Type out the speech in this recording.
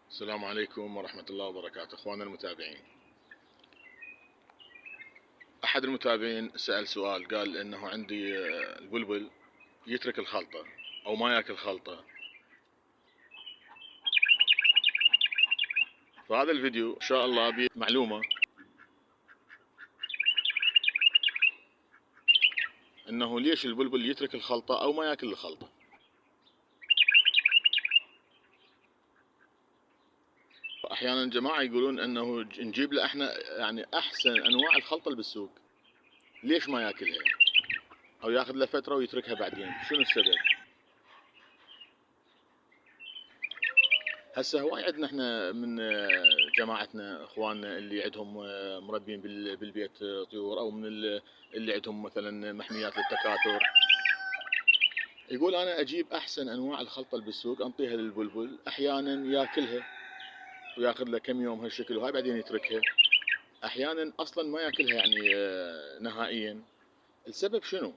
السلام عليكم ورحمة الله وبركاته اخواننا المتابعين. احد المتابعين سأل سؤال، قال انه عندي البلبل يترك الخلطة او ما ياكل خلطة. فهذا الفيديو ان شاء الله بيه معلومة انه ليش البلبل يترك الخلطة او ما ياكل الخلطة. احيانا جماعة يقولون انه نجيب له احنا يعني احسن انواع الخلطة اللي بالسوق، ليش ما ياكلها او ياخذ له فترة ويتركها بعدين؟ شنو السبب؟ هسه هواي عندنا احنا من جماعتنا اخواننا اللي عندهم مربين بالبيت طيور، او من اللي عندهم مثلا محميات للتكاثر، يقول انا اجيب احسن انواع الخلطه اللي بالسوق انطيها للبلبل، احيانا ياكلها وياخذ له كم يوم هالشكل وهاي بعدين يتركها، احيانا اصلا ما ياكلها يعني نهائيا. السبب شنو؟